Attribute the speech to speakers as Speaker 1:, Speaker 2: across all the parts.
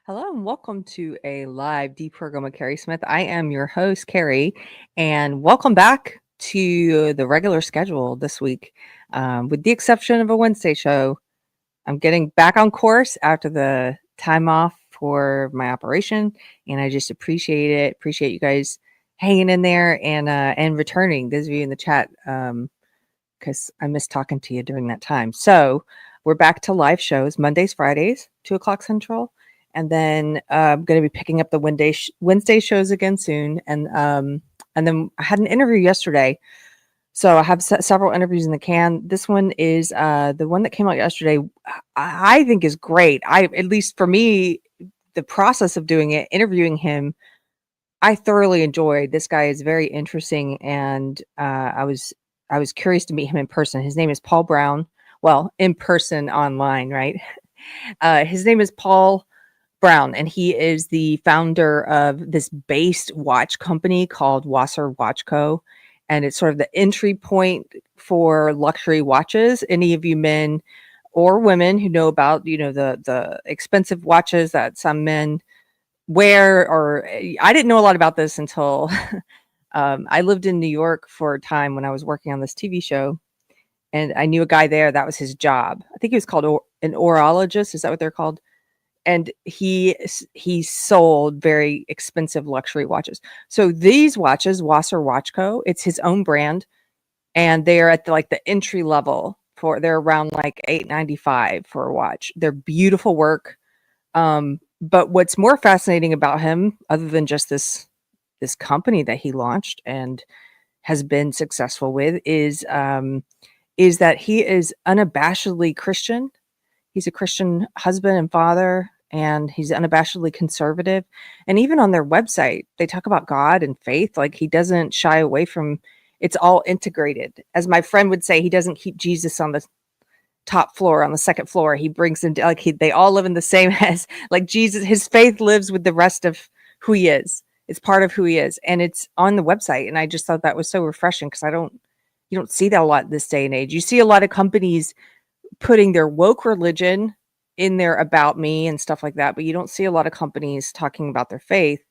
Speaker 1: Hello and welcome to a live deprogram with Keri Smith. I am your host, Keri, and welcome back to the regular schedule this week. With the exception of a Wednesday show, I'm getting back on course after the time off for my operation, and I just appreciate it. Appreciate you guys hanging in there and returning. Those of you in the chat, because I missed talking to you during that time. So we're back to live shows Mondays, Fridays, 2:00 Central. And then I'm going to be picking up the Wednesday shows again soon. And then I had an interview yesterday. So I have several interviews in the can. This one is the one that came out yesterday. I think is great. At least for me, the process of doing it, interviewing him, I thoroughly enjoyed. This guy is very interesting, and I was curious to meet him in person. His name is Paul Brown. Well, in person, online, right? His name is Paul Brown, and he is the founder of this based watch company called Wasser Watch Co. And it's sort of the entry point for luxury watches. Any of you men or women who know about, the expensive watches that some men wear, or I didn't know a lot about this until I lived in New York for a time when I was working on this TV show. And I knew a guy there, that was his job. I think he was called an horologist. Is that what they're called? And he sold very expensive luxury watches. So these watches, Wasser Watch Co., it's his own brand, and they're at the entry level they're around like $895 for a watch. They're beautiful work. But what's more fascinating about him, other than just this company that he launched and has been successful with, is that he is unabashedly Christian. He's a Christian husband and father, and he's unabashedly conservative. And even on their website, they talk about God and faith. Like, he doesn't shy away from, it's all integrated. As my friend would say, he doesn't keep Jesus on the top floor, on the second floor. He brings them to, they all live in the same as, like, Jesus, his faith lives with the rest of who he is. It's part of who he is. And it's on the website. And I just thought that was so refreshing, because you don't see that a lot this day and age. You see a lot of companies putting their woke religion in their about me and stuff like that, but you don't see a lot of companies talking about their faith.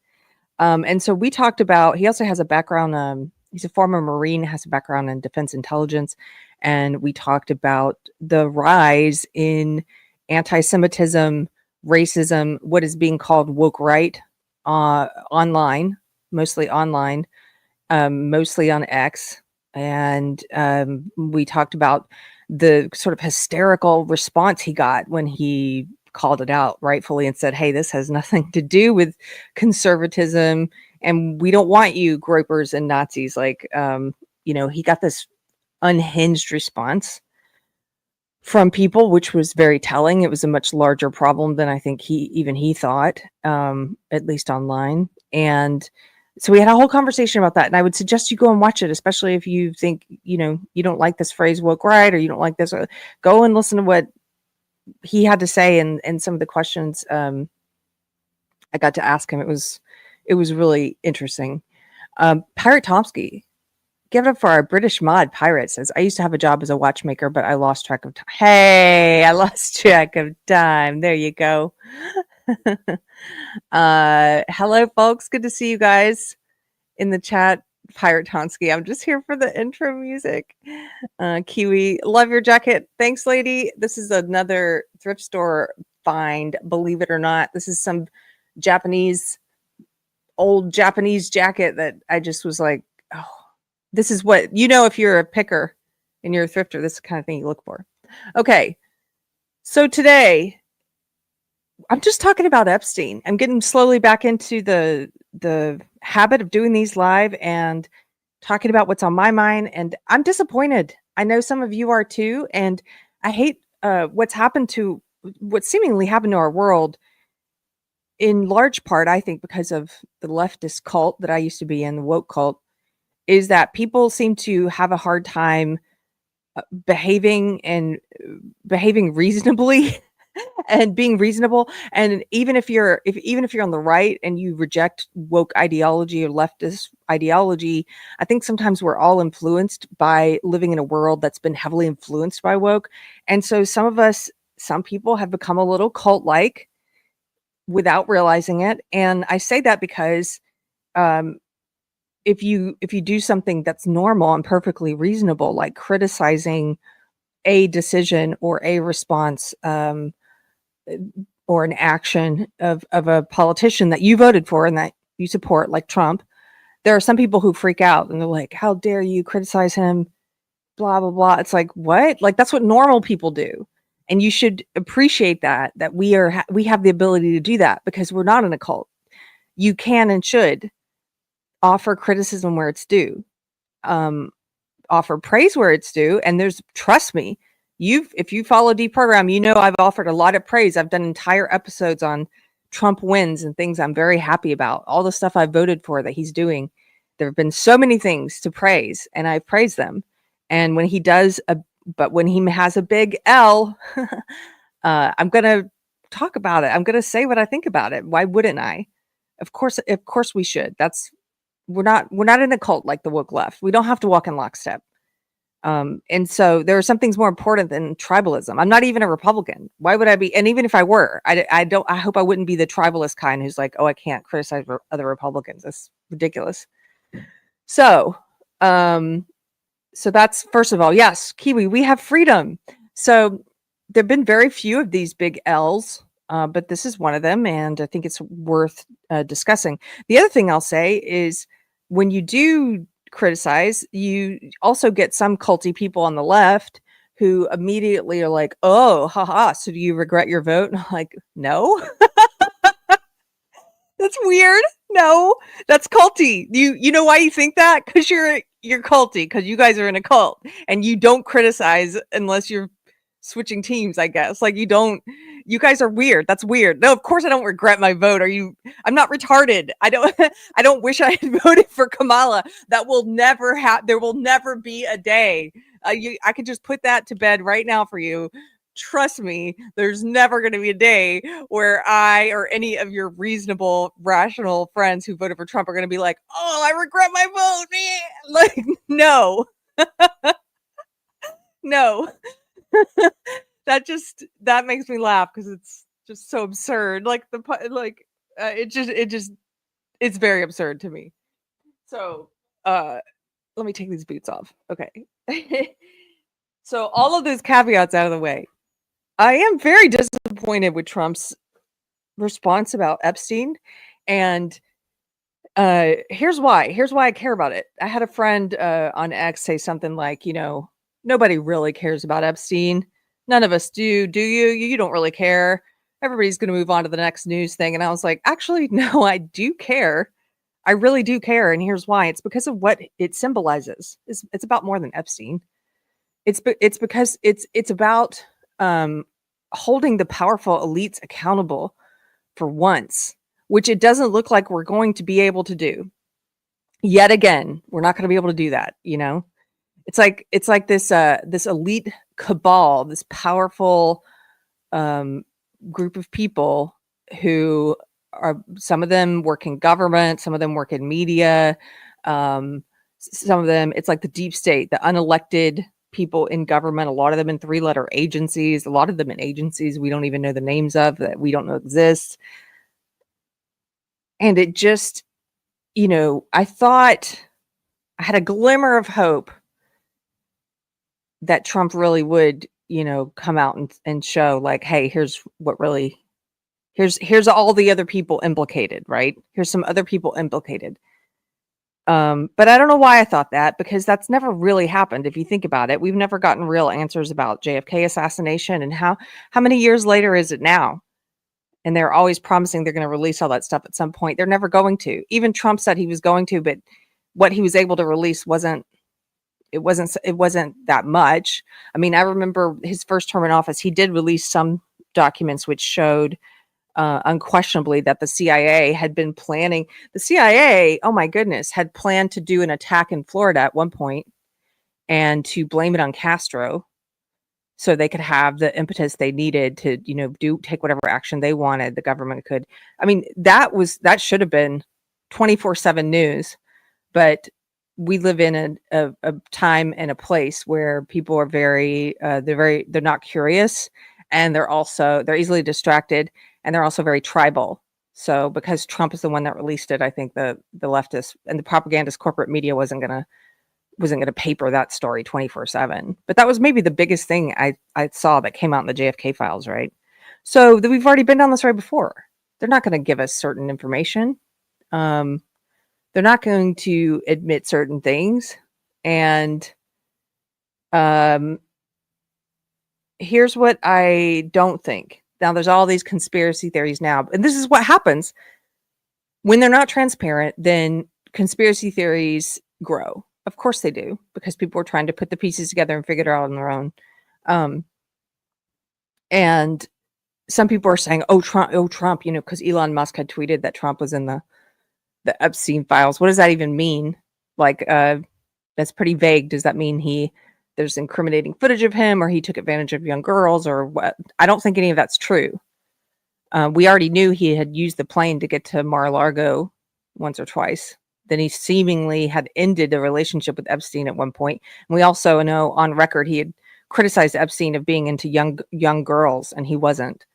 Speaker 1: And so we talked about, he also has a background, he's a former Marine, has a background in defense intelligence. And we talked about the rise in anti-Semitism, racism, what is being called woke right, online, mostly online, mostly on X. And we talked about the sort of hysterical response he got when he called it out rightfully and said, hey, this has nothing to do with conservatism, and we don't want you gropers and Nazis. He got this unhinged response from people, which was very telling. It was a much larger problem than I think he thought, at least online. And so we had a whole conversation about that, and I would suggest you go and watch it, especially if you think, you don't like this phrase woke right, or you don't like this. Go and listen to what he had to say and some of the questions I got to ask him. It was really interesting. Pirate Tomsky, give it up for our British mod. Pirate says, I used to have a job as a watchmaker, but I lost track of time. Hey, I lost track of time. There you go. Hello folks, good to see you guys in the chat. Pirate Tonsky, I'm just here for the intro music. Kiwi, love your jacket. Thanks, lady. This is another thrift store find, believe it or not. This is some old Japanese jacket that I just was like, oh, this is what, if you're a picker and you're a thrifter, this is the kind of thing you look for. Okay, so today I'm just talking about Epstein. I'm getting slowly back into the habit of doing these live and talking about what's on my mind. And I'm disappointed. I know some of you are too. And I hate what seemingly happened to our world, in large part, I think, because of the leftist cult that I used to be in, the woke cult, is that people seem to have a hard time behaving reasonably and being reasonable. And even if you're on the right and you reject woke ideology or leftist ideology, I think sometimes we're all influenced by living in a world that's been heavily influenced by woke. And so some people have become a little cult-like, without realizing it. And I say that because um, if you do something that's normal and perfectly reasonable, like criticizing a decision or a response or an action of a politician that you voted for and that you support, like Trump, there are some people who freak out and they're like, how dare you criticize him, blah blah blah. It's like, what? Like, that's what normal people do. And you should appreciate that we have the ability to do that because we're not in a cult. You can and should offer criticism where it's due, offer praise where it's due. And trust me, if you follow Deprogram, you know I've offered a lot of praise. I've done entire episodes on Trump wins and things I'm very happy about, all the stuff I voted for that he's doing. There have been so many things to praise, and I've praised them. And when he when he has a big L, I'm going to talk about it. I'm going to say what I think about it. Why wouldn't I? Of course we should. We're not in a cult like the woke left. We don't have to walk in lockstep. And so there are some things more important than tribalism. I'm not even a Republican. Why would I be? And even if I were, I hope I wouldn't be the tribalist kind who's like, oh, I can't criticize other Republicans. That's ridiculous. So, so that's, first of all, yes, Kiwi, we have freedom. So there've been very few of these big L's, but this is one of them. And I think it's worth discussing. The other thing I'll say is when you do criticize, you also get some culty people on the left who immediately are like, oh, haha, so do you regret your vote? And I'm like, no. That's weird. No, that's culty. You know why you think that? Because you're culty, because you guys are in a cult and you don't criticize unless you're switching teams, I guess. Like, you guys are weird. That's weird. No, of course I don't regret my vote. I'm not retarded. I don't wish I had voted for Kamala. That will never happen. There will never be a day. I could just put that to bed right now for you. Trust me, there's never going to be a day where I or any of your reasonable, rational friends who voted for Trump are going to be like, oh, I regret my vote. Like, no. No. That makes me laugh because it's just so absurd. Like it's very absurd to me. So let me take these boots off. Okay. So all of those caveats out of the way, I am very disappointed with Trump's response about Epstein. And here's why I care about it. I had a friend on X say something like, nobody really cares about Epstein. None of us do you? You don't really care. Everybody's going to move on to the next news thing. And I was like, actually, no, I do care. I really do care. And here's why. It's because of what it symbolizes. It's about more than Epstein. It's because it's about holding the powerful elites accountable for once, which it doesn't look like we're going to be able to do. Yet again, we're not going to be able to do that, It's like this elite cabal, this powerful group of people who are, some of them work in government, some of them work in media, some of them, it's like the deep state, the unelected people in government, a lot of them in 3-letter agencies, a lot of them in agencies we don't even know the names of, that we don't know exist. And it just, I thought I had a glimmer of hope that Trump really would, come out and show like, hey, here's all the other people implicated, right? Here's some other people implicated. But I don't know why I thought that, because that's never really happened. If you think about it, we've never gotten real answers about JFK assassination, and how many years later is it now? And they're always promising they're going to release all that stuff at some point. They're never going to. Even Trump said he was going to, but what he was able to release wasn't that much. I mean, I remember his first term in office, he did release some documents which showed unquestionably that the CIA had been planning. The CIA, oh my goodness, had planned to do an attack in Florida at one point and to blame it on Castro so they could have the impetus they needed to, take whatever action they wanted. The government could. I mean, that should have been 24/7 news, but we live in a time and a place where people are they're not curious, and they're easily distracted, and they're also very tribal. So because Trump is the one that released it, I think the leftist and the propagandist corporate media wasn't gonna paper that story 24/7. But that was maybe the biggest thing I saw that came out in the JFK files, right? So we've already been down this road before. They're not going to give us certain information. They're not going to admit certain things. And here's what I don't think. Now, there's all these conspiracy theories now, and this is what happens when they're not transparent. Then conspiracy theories grow. Of course they do, because people are trying to put the pieces together and figure it out on their own. And some people are saying, "Oh, Trump," you know, because Elon Musk had tweeted that Trump was in the Epstein files. What does that even mean? Like, that's pretty vague. Does that mean there's incriminating footage of him, or he took advantage of young girls, or what? I don't think any of that's true. We already knew he had used the plane to get to Mar-a-Lago once or twice. Then he seemingly had ended a relationship with Epstein at one point. And we also know on record he had criticized Epstein of being into young girls, and he wasn't.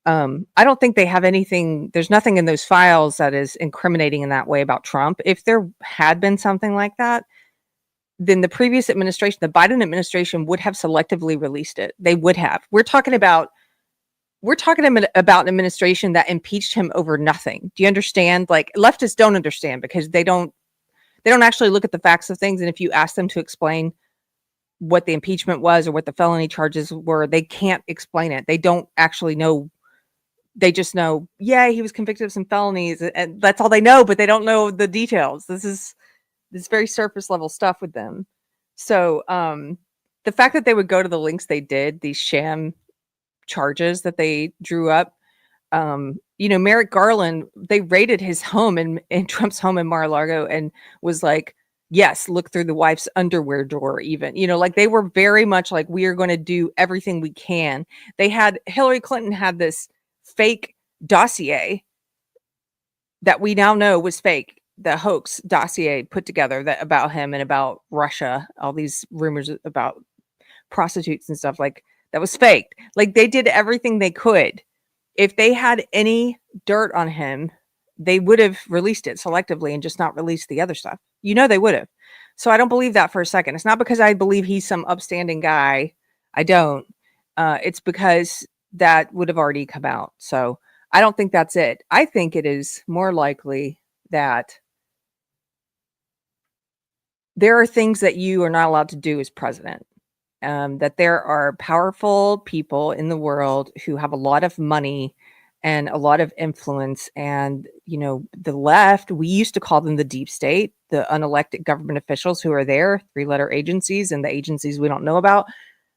Speaker 1: I don't think they have anything. There's nothing in those files that is incriminating in that way about Trump. If there had been something like that, then the previous administration, the Biden administration, would have selectively released it. They would have. We're talking about an administration that impeached him over nothing. Do you understand? Like, leftists don't understand, because they don't actually look at the facts of things. And if you ask them to explain what the impeachment was or what the felony charges were, they can't explain it. They don't actually know. They just know, yeah, he was convicted of some felonies, and that's all they know, but they don't know the details. This is very surface level stuff with them. So the fact that they would go to the links they did, these sham charges that they drew up, you know, Merrick Garland, they raided his home in Trump's home in Mar-a-Lago, and was like, yes, look through the wife's underwear drawer even. You know, like, they were very much like, we are going to do everything we can. Hillary Clinton had this fake dossier that we now know was fake, the hoax dossier put together that about him and about Russia, all these rumors about prostitutes and stuff, like, that was faked. Like, they did everything they could. If they had any dirt on him, they would have released it selectively and just not released the other stuff. You know, they would have. So I don't believe that for a second. It's not because I believe he's some upstanding guy. I don't. It's because that would have already come out. So I don't think that's it. I think it is more likely that there are things that you are not allowed to do as president. That there are powerful people in the world who have a lot of money and a lot of influence. And, you know, the left, we used to call them the deep state, the unelected government officials who are there, 3-letter agencies, and the agencies we don't know about.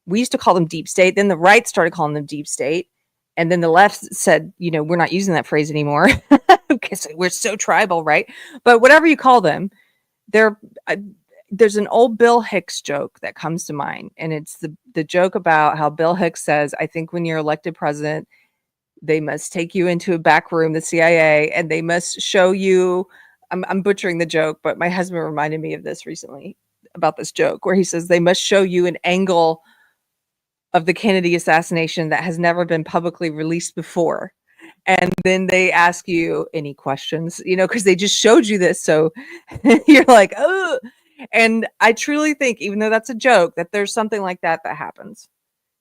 Speaker 1: We used to call them deep state. Then the right started calling them deep state. And then the left said, you know, we're not using that phrase anymore because we're so tribal, right? But whatever you call them, there's an old Bill Hicks joke that comes to mind. And it's the joke about how Bill Hicks says, I think when you're elected president, they must take you into a back room, the CIA, and they must show you, I'm butchering the joke, but my husband reminded me of this recently about this joke where he says they must show you an angle of the Kennedy assassination that has never been publicly released before. And then they ask you any questions, you know, because they just showed you this. So you're like, oh. And I truly think, even though that's a joke, that there's something like that happens.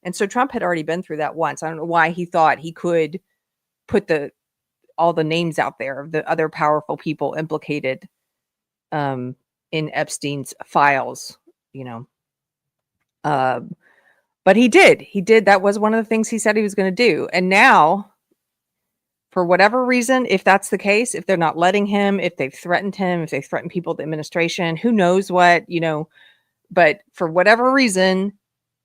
Speaker 1: And so Trump had already been through that once. I don't know why he thought he could put all the names out there of the other powerful people implicated in Epstein's files, you know. But he did. That was one of the things he said he was going to do. And now, for whatever reason, if that's the case, if they're not letting him, if they've threatened him, if they threaten people at the administration, who knows what, you know, but for whatever reason,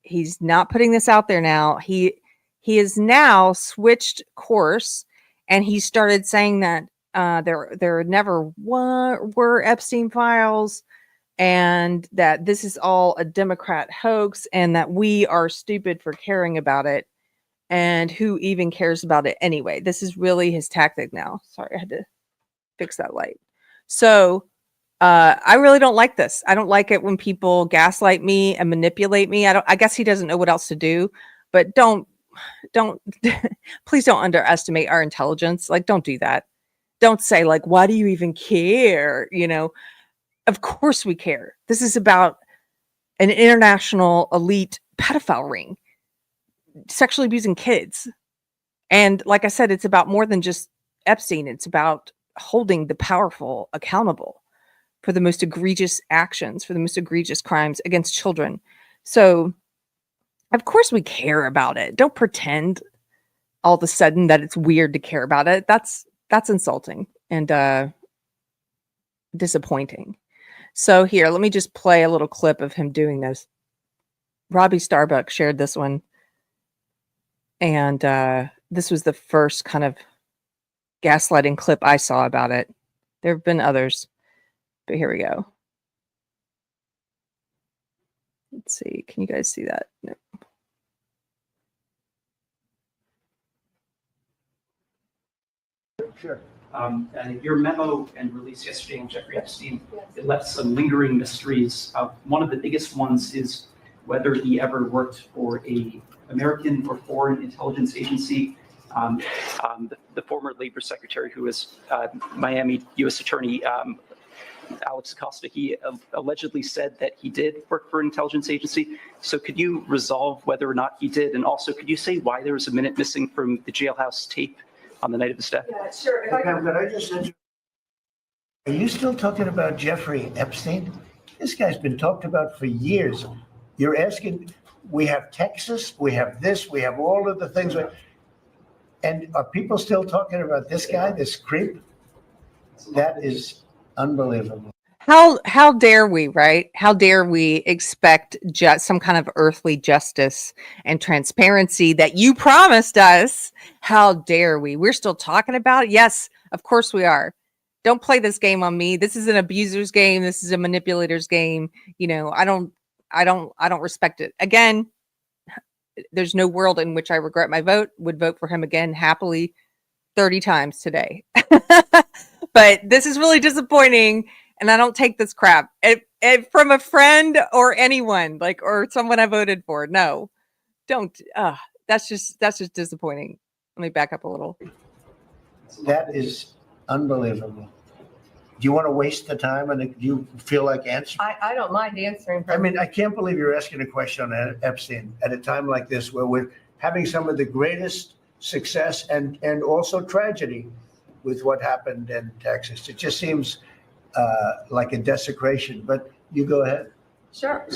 Speaker 1: he's not putting this out there now. He has now switched course, and he started saying that there never were Epstein files, and that this is all a Democrat hoax, and that we are stupid for caring about it. And who even cares about it anyway? This is really his tactic now. Sorry, I had to fix that light. So I really don't like this. I don't like it when people gaslight me and manipulate me. I guess he doesn't know what else to do, but don't please don't underestimate our intelligence. Like, don't do that. Don't say like, why do you even care? Of course we care. This is about an international elite pedophile ring sexually abusing kids. And like I said, it's about more than just Epstein. It's about holding the powerful accountable for the most egregious actions, for the most egregious crimes against children. So, of course we care about it. Don't pretend all of a sudden that it's weird to care about it. That's insulting and disappointing. So here, let me just play a little clip of him doing this. Robbie Starbuck shared this one. And this was the first kind of gaslighting clip I saw about it. There have been others, but here we go. Let's see. Can you guys see that? No.
Speaker 2: Sure. Your memo and release yesterday on Jeffrey Epstein, it left some lingering mysteries. One of the biggest ones is whether he ever worked for a American or foreign intelligence agency. The former labor secretary, who was Miami U.S. Attorney Alex Acosta, he allegedly said that he did work for an intelligence agency. So could you resolve whether or not he did? And also, could you say why there was a minute missing from the jailhouse tape on the night of his death?
Speaker 3: Yeah, sure.
Speaker 4: Are you still talking about Jeffrey Epstein? This guy's been talked about for years. You're asking, we have Texas, we have this, we have all of the things. And are people still talking about this guy, this creep? That is unbelievable.
Speaker 1: How dare we, right? How dare we expect some kind of earthly justice and transparency that you promised us? How dare we? We're still talking about it? Yes, of course we are. Don't play this game on me. This is an abuser's game. This is a manipulator's game. I don't respect it. Again, there's no world in which I regret my vote. Would vote for him again happily 30 times today. But this is really disappointing. And I don't take this crap from a friend or anyone, or someone I voted for. No, don't. That's just disappointing. Let me back up a little.
Speaker 4: That is unbelievable. Do you want to waste the time, and do you feel like answering?
Speaker 3: I don't mind answering.
Speaker 4: I mean, I can't believe you're asking a question on Epstein at a time like this, where we're having some of the greatest success and also tragedy with what happened in Texas. It just seems like a desecration, but you go ahead.
Speaker 3: Sure.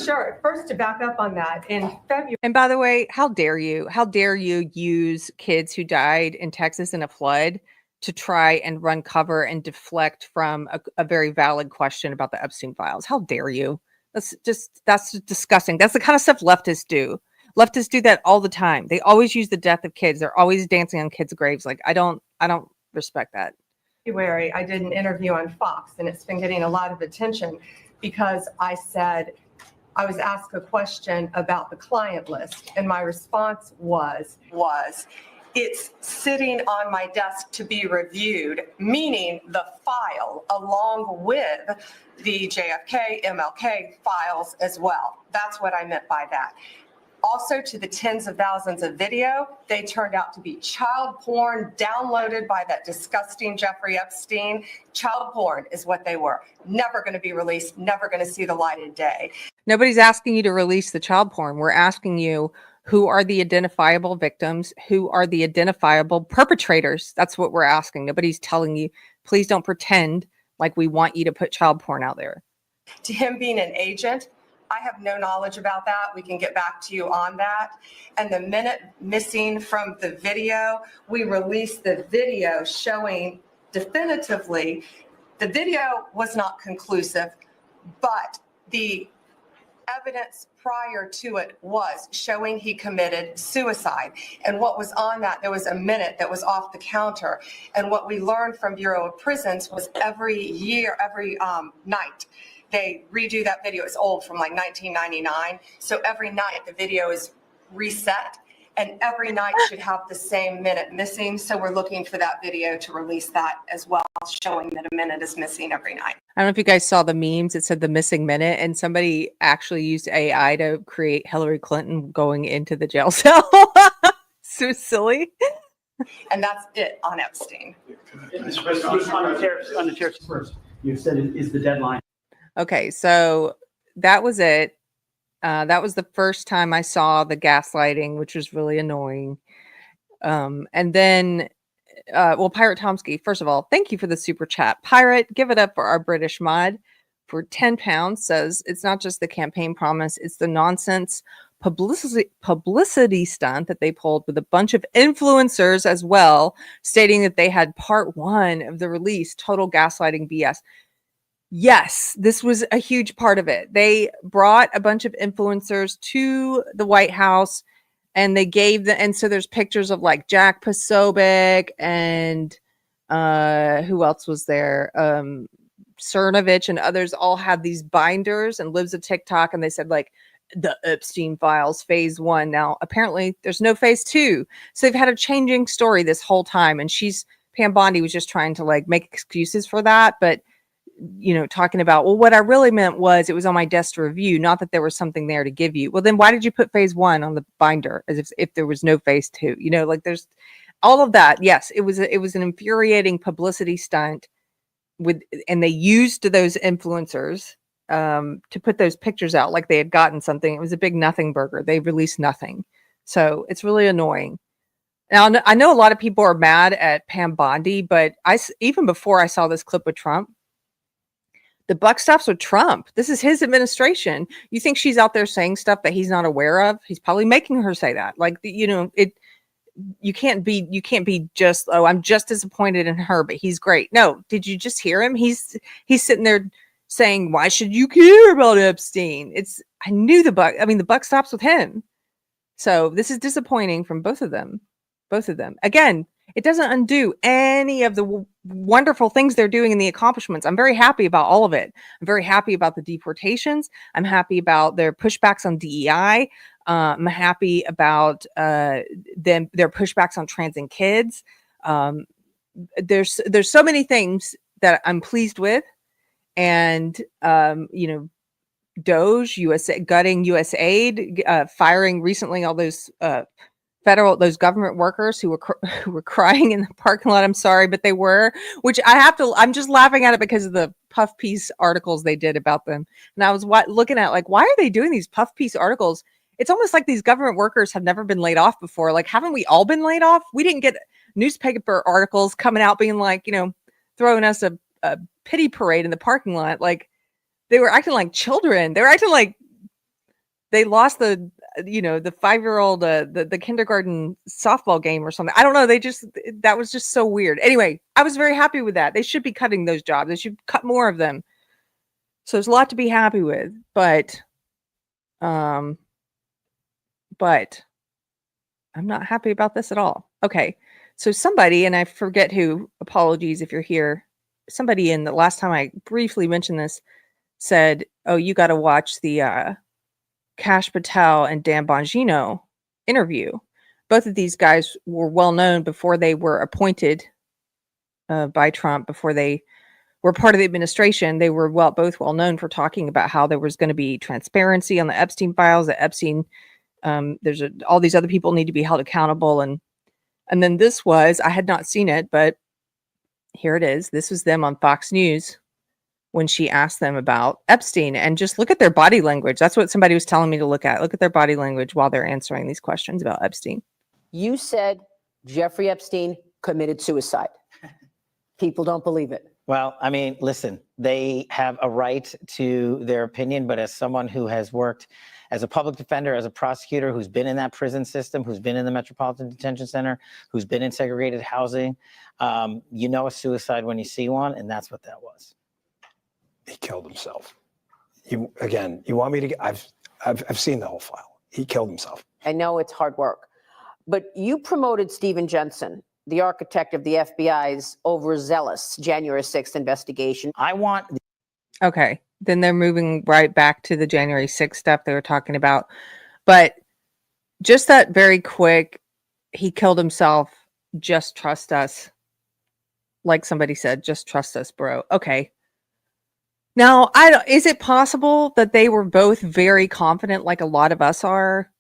Speaker 3: First, to back up on that, in February.
Speaker 1: And by the way, how dare you? How dare you use kids who died in Texas in a flood to try and run cover and deflect from a very valid question about the Epstein files? How dare you? That's disgusting. That's the kind of stuff leftists do. Leftists do that all the time. They always use the death of kids. They're always dancing on kids' graves. I don't respect that.
Speaker 3: February, I did an interview on Fox, and it's been getting a lot of attention because I was asked a question about the client list, and my response was it's sitting on my desk to be reviewed, meaning the file along with the JFK, MLK files as well. That's what I meant by that. Also, to the tens of thousands of video, they turned out to be child porn downloaded by that disgusting Jeffrey Epstein. Child porn is what they were. Never going to be released, never going to see the light of day.
Speaker 1: Nobody's asking you to release the child porn. We're asking you, who are the identifiable victims? Who are the identifiable perpetrators? That's what we're asking. Nobody's telling you, please don't pretend like we want you to put child porn out there.
Speaker 3: To him being an agent, I have no knowledge about that. We can get back to you on that. And the minute missing from the video, we released the video showing definitively the video was not conclusive, but the evidence prior to it was showing he committed suicide. And what was on that, there was a minute that was off the counter. And what we learned from Bureau of Prisons was every night, they redo that video. It's old, from like 1999. So every night the video is reset, and every night should have the same minute missing. So we're looking for that video to release that as well, showing that a minute is missing every night.
Speaker 1: I don't know if you guys saw the memes. It said the missing minute, and somebody actually used AI to create Hillary Clinton going into the jail cell. so silly.
Speaker 3: And that's it on Epstein.
Speaker 2: On the chair's first, you said it is the deadline.
Speaker 1: Okay, so that was it. That was the first time I saw the gaslighting, which was really annoying. And then, Pirate Tomsky, first of all, thank you for the super chat. Pirate, give it up for our British mod for £10, says it's not just the campaign promise, it's the nonsense publicity stunt that they pulled with a bunch of influencers as well, stating that they had part 1 of the release, total gaslighting BS. Yes, this was a huge part of it. They brought a bunch of influencers to the White House and they gave and so there's pictures of like Jack Posobiec and who else was there? Cernovich and others all had these binders and lives of TikTok, and they said like the Epstein files phase 1. Now apparently there's no phase 2, so they've had a changing story this whole time, and Pam Bondi was just trying to like make excuses for that, but talking about, well, what I really meant was it was on my desk to review, not that there was something there to give you. Well, then why did you put phase 1 on the binder as if there was no phase 2? Like there's all of that. Yes, it was an infuriating publicity stunt and they used those influencers to put those pictures out like they had gotten something. It was a big nothing burger. They released nothing. So it's really annoying. Now, I know a lot of people are mad at Pam Bondi, but even before I saw this clip with Trump, the buck stops with Trump. This is his administration. You think she's out there saying stuff that he's not aware of? He's probably making her say that. Like, you can't be just, oh, I'm just disappointed in her, but he's great. No, did you just hear him? He's sitting there saying, why should you care about Epstein? I knew the buck stops with him. So this is disappointing from both of them. Again, it doesn't undo any of the wonderful things they're doing in the accomplishments. I'm very happy about all of it. I'm very happy about the deportations. I'm happy about their pushbacks on DEI. I'm happy about their pushbacks on trans and kids. There's so many things that I'm pleased with, and Doge, USA, gutting USAID, firing recently all those those government workers who were crying in the parking lot. I'm sorry, but they were, which I'm just laughing at it because of the puff piece articles they did about them. And I was looking at like, why are they doing these puff piece articles? It's almost like these government workers have never been laid off before. Like, haven't we all been laid off? We didn't get newspaper articles coming out being like, throwing us a pity parade in the parking lot. Like, they were acting like children. They were acting like they lost the 5-year-old, the kindergarten softball game or something. I don't know. That was just so weird. Anyway, I was very happy with that. They should be cutting those jobs. They should cut more of them. So there's a lot to be happy with, but I'm not happy about this at all. Okay. So somebody, and I forget who, apologies if you're here, somebody in the last time I briefly mentioned this said, oh, you got to watch the Kash Patel and Dan Bongino interview. Both of these guys were well known before they were appointed by Trump, before they were part of the administration. They were both well known for talking about how there was going to be transparency on the Epstein files, that Epstein, all these other people need to be held accountable. And then I had not seen it, but here it is. This was them on Fox News when she asked them about Epstein, and just look at their body language. That's what somebody was telling me to look at. Look at their body language while they're answering these questions about Epstein.
Speaker 5: You said Jeffrey Epstein committed suicide. People don't believe it.
Speaker 6: Well, I mean, listen, they have a right to their opinion, but as someone who has worked as a public defender, as a prosecutor, who's been in that prison system, who's been in the Metropolitan Detention Center, who's been in segregated housing, a suicide when you see one, and that's what that was.
Speaker 7: He killed himself. You want me to? I've seen the whole file. He killed himself.
Speaker 5: I know it's hard work, but you promoted Stephen Jensen, the architect of the FBI's overzealous January 6th investigation.
Speaker 1: Okay, then they're moving right back to the January 6th stuff they were talking about. But just that very quick, he killed himself. Just trust us. Like somebody said, just trust us, bro. Okay. Now, is it possible that they were both very confident, like a lot of us are,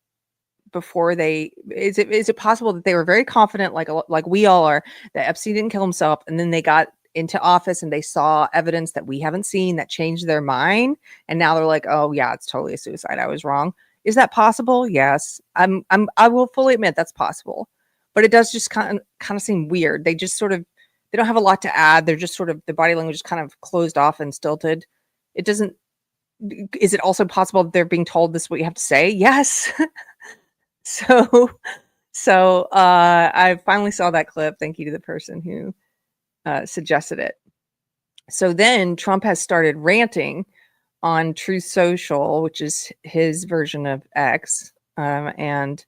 Speaker 1: before they, is it possible that they were very confident, like we all are, that Epstein didn't kill himself, and then they got into office and they saw evidence that we haven't seen that changed their mind, and now they're like, oh yeah, it's totally a suicide, I was wrong? Is that possible? Yes, I will fully admit that's possible, but it does just kind of seem weird. They just sort of, they don't have a lot to add. They're just sort of, the body language is kind of closed off and stilted. It doesn't. Is it also possible that they're being told this is what you have to say? Yes. So I finally saw that clip. Thank you to the person who suggested it. So then Trump has started ranting on Truth Social, which is his version of X. And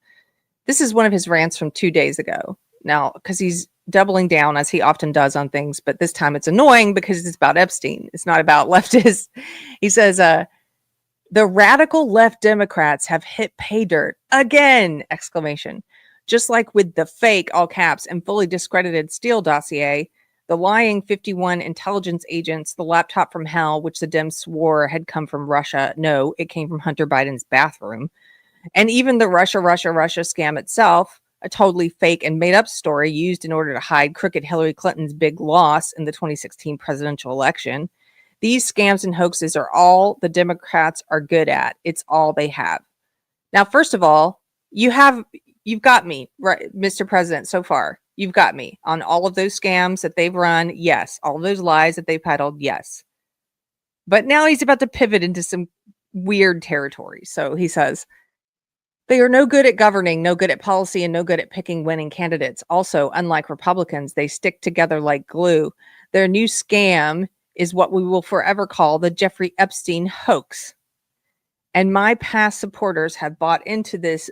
Speaker 1: this is one of his rants from 2 days ago. Now, because he's doubling down as he often does on things, but this time it's annoying because it's about Epstein. It's not about leftists. He says, the radical left Democrats have hit pay dirt again, exclamation. Just like with the fake, all caps, and fully discredited Steele dossier, the lying 51 intelligence agents, the laptop from hell, which the Dems swore had come from Russia. No, it came from Hunter Biden's bathroom. And even the Russia scam itself, a totally fake and made up story used in order to hide crooked Hillary Clinton's big loss in the 2016 presidential election. These scams and hoaxes are all the Democrats are good at. It's all they have. Now, first of all, you've got me, right, Mr. President, so far. You've got me on all of those scams that they've run. Yes. All of those lies that they've peddled. Yes. But now he's about to pivot into some weird territory. So he says, they are no good at governing, no good at policy, and no good at picking winning candidates. Also, unlike Republicans, they stick together like glue. Their new scam is what we will forever call the Jeffrey Epstein hoax. And my past supporters have bought into this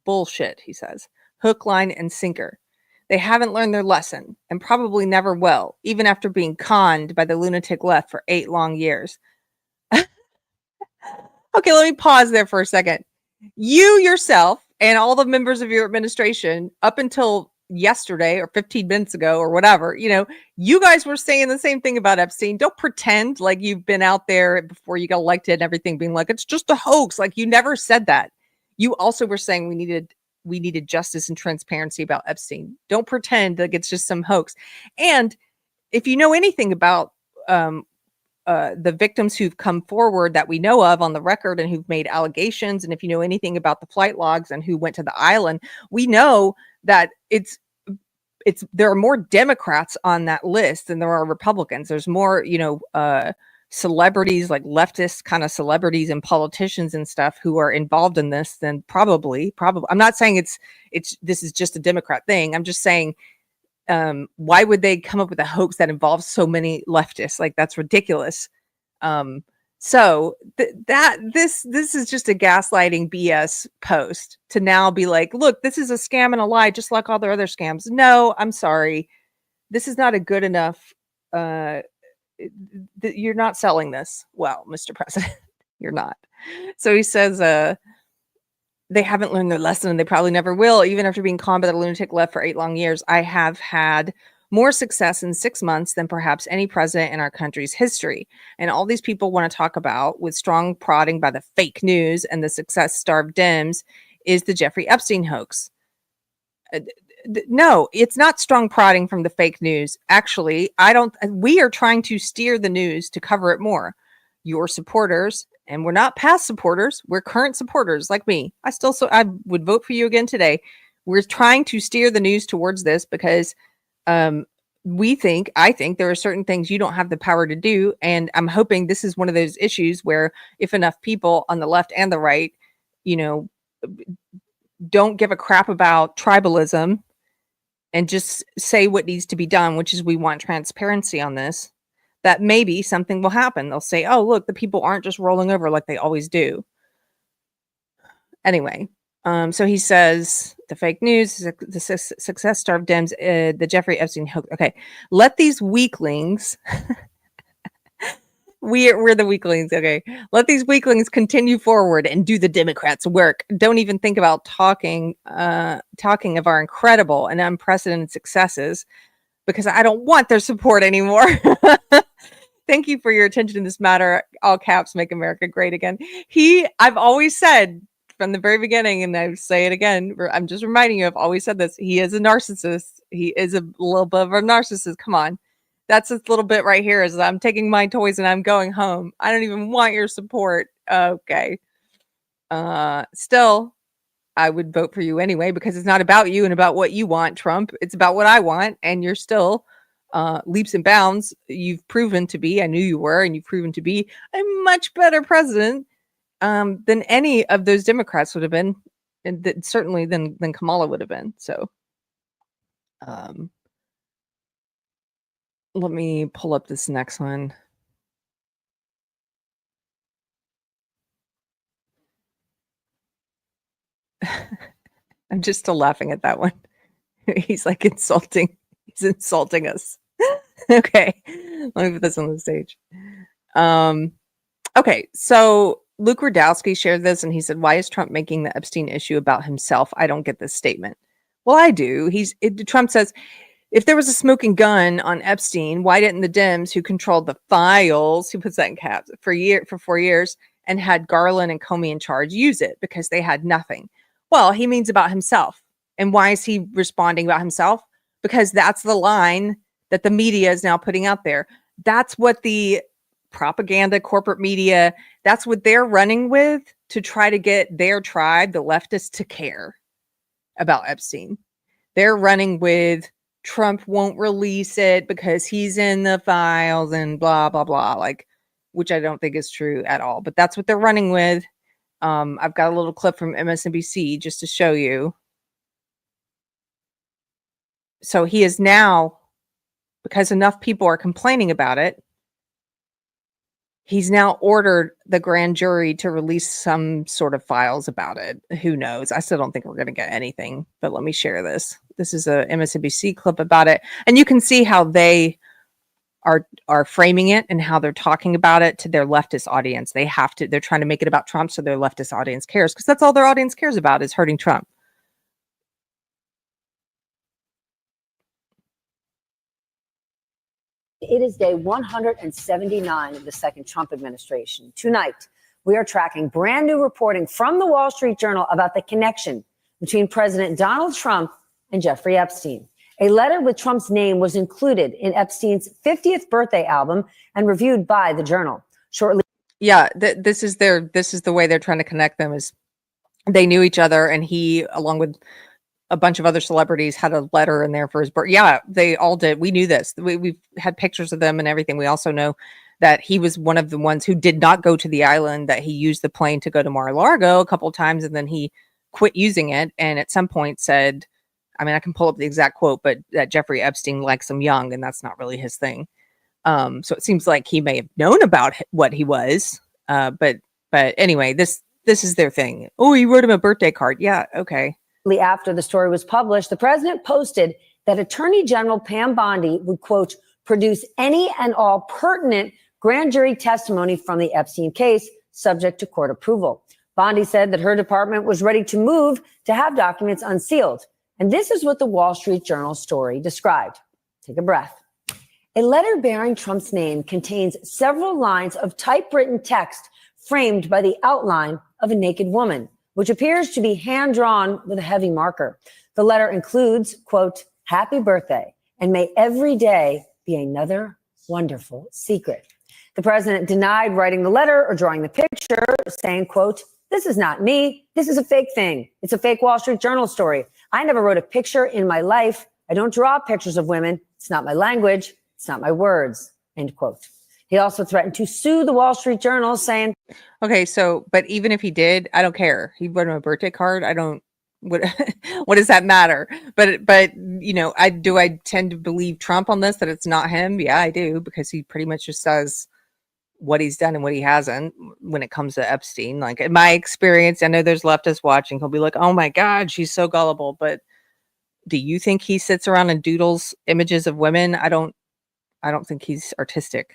Speaker 1: bullshit, he says. Hook, line, and sinker. They haven't learned their lesson, and probably never will, even after being conned by the lunatic left for 8 long years. Okay, let me pause there for a second. You yourself and all the members of your administration, up until yesterday or 15 minutes ago or whatever, you guys were saying the same thing about Epstein. Don't pretend like you've been out there before you got elected and everything being like, it's just a hoax. Like, you never said that. You also were saying we needed justice and transparency about Epstein. Don't pretend like it's just some hoax. And if you know anything about the victims who've come forward that we know of on the record and who've made allegations, and if you know anything about the flight logs and who went to the island, we know that there are more Democrats on that list than there are Republicans. There's more, celebrities, like leftist kind of celebrities and politicians and stuff who are involved in this than probably. I'm not saying this is just a Democrat thing. I'm just saying, why would they come up with a hoax that involves so many leftists? Like, that's ridiculous. So this is just a gaslighting BS post to now be like, look, this is a scam and a lie, just like all their other scams. No, I'm sorry. This is not a good enough, you're not selling this well, Mr. President. You're not. So he says, they haven't learned their lesson and they probably never will, even after being conned by the lunatic left for 8 long years. I have had more success in 6 months than perhaps any president in our country's history. And all these people want to talk about, with strong prodding by the fake news and the success-starved Dems, is the Jeffrey Epstein hoax. No, it's not strong prodding from the fake news. Actually, we are trying to steer the news to cover it more. Your supporters, and we're not past supporters, we're current supporters like me. I would vote for you again today. We're trying to steer the news towards this because I think there are certain things you don't have the power to do. And I'm hoping this is one of those issues where if enough people on the left and the right, don't give a crap about tribalism and just say what needs to be done, which is we want transparency on this, that maybe something will happen. They'll say, oh, look, the people aren't just rolling over like they always do. Anyway, so he says the fake news, the success-starved Dems, the Jeffrey Epstein hoax. Okay, let these weaklings, we're the weaklings, okay. Let these weaklings continue forward and do the Democrats' work. Don't even think about talking of our incredible and unprecedented successes, because I don't want their support anymore. Thank you for your attention in this matter. All caps, make America great again. I've always said from the very beginning, and I say it again, I'm just reminding you, I've always said this. He is a narcissist. He is a little bit of a narcissist. Come on. That's this little bit right here is I'm taking my toys and I'm going home. I don't even want your support. Okay. Still, I would vote for you anyway, because it's not about you and about what you want, Trump. It's about what I want. And you're still leaps and bounds. You've proven to be, I knew you were, and you've proven to be a much better president than any of those Democrats would have been, and certainly than Kamala would have been. So let me pull up this next one. I'm just still laughing at that one. He's like insulting. He's insulting us. Okay. Let me put this on the stage. Okay. So Luke Rudowski shared this and he said, why is Trump making the Epstein issue about himself? I don't get this statement. Well, I do. Trump says, if there was a smoking gun on Epstein, why didn't the Dems who controlled the files, who puts that in caps, for 4 years and had Garland and Comey in charge use it? Because they had nothing. Well, he means about himself. And why is he responding about himself? Because that's the line that the media is now putting out there. That's what the propaganda, corporate media, that's what they're running with to try to get their tribe, the leftists, to care about Epstein. They're running with Trump won't release it because he's in the files and blah, blah, blah, like, which I don't think is true at all. But that's what they're running with. I've got a little clip from MSNBC just to show you. So he is now, because enough people are complaining about it, he's now ordered the grand jury to release some sort of files about it. Who knows? I still don't think we're going to get anything, but let me share this. This is a MSNBC clip about it. And you can see how they are framing it and how they're talking about it to their leftist audience. They're trying to make it about Trump so their leftist audience cares, because that's all their audience cares about is hurting Trump.
Speaker 8: It is day 179 of the second Trump administration. Tonight, we are tracking brand new reporting from the Wall Street Journal about the connection between President Donald Trump and Jeffrey Epstein. A letter with Trump's name was included in Epstein's 50th birthday album and reviewed by the Journal. Shortly.
Speaker 1: Yeah, this is the way they're trying to connect them, is they knew each other, and he, along with a bunch of other celebrities, had a letter in there for his birth. Yeah, they all did. We knew this. We've had pictures of them and everything. We also know that he was one of the ones who did not go to the island, that he used the plane to go to Mar-a-Lago a couple of times, and then he quit using it. And at some point said, I mean, I can pull up the exact quote, but that Jeffrey Epstein likes him young, and that's not really his thing. So it seems like he may have known about what he was. But anyway, this is their thing. Oh, he wrote him a birthday card. Yeah, okay.
Speaker 8: After the story was published, the president posted that Attorney General Pam Bondi would, quote, produce any and all pertinent grand jury testimony from the Epstein case, subject to court approval. Bondi said that her department was ready to move to have documents unsealed. And this is what the Wall Street Journal story described. Take a breath. A letter bearing Trump's name contains several lines of typewritten text framed by the outline of a naked woman, which appears to be hand-drawn with a heavy marker. The letter includes, quote, happy birthday, and may every day be another wonderful secret. The president denied writing the letter or drawing the picture, saying, quote, this is not me. This is a fake thing. It's a fake Wall Street Journal story. I never wrote a picture in my life. I don't draw pictures of women. It's not my language. It's not my words, end quote. He also threatened to sue the Wall Street Journal, saying,
Speaker 1: okay, so, but even if he did, I don't care. He wrote him a birthday card. I don't, what does that matter? But, you know, I tend to believe Trump on this, that it's not him. Yeah, I do, because he pretty much just says what he's done and what he hasn't when it comes to Epstein. Like, in my experience, I know there's leftists watching. He'll be like, oh my God, she's so gullible. But do you think he sits around and doodles images of women? I don't think he's artistic.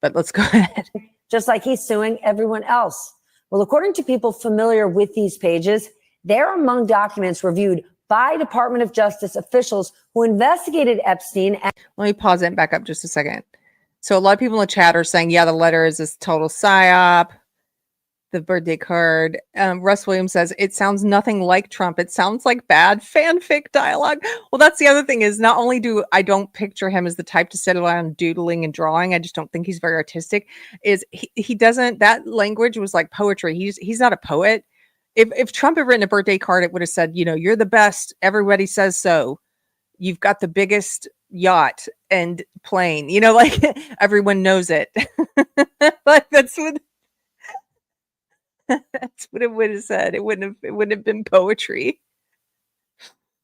Speaker 1: But let's go ahead.
Speaker 8: Just like he's suing everyone else. Well, according to people familiar with these pages, they're among documents reviewed by Department of Justice officials who investigated Epstein.
Speaker 1: Let me pause it and back up just a second. So a lot of people in the chat are saying, yeah, the letter is this total psyop. the birthday card. Russ Williams says, it sounds nothing like Trump. It sounds like bad fanfic dialogue. Well, that's the other thing is not only I don't picture him as the type to sit around doodling and drawing. I just don't think he's very artistic. Is he doesn't, that language was like poetry. He's not a poet. If Trump had written a birthday card, it would have said, you're the best. Everybody says so. You've got the biggest yacht and plane, like everyone knows it. Like that's what it would have said. It wouldn't have been poetry.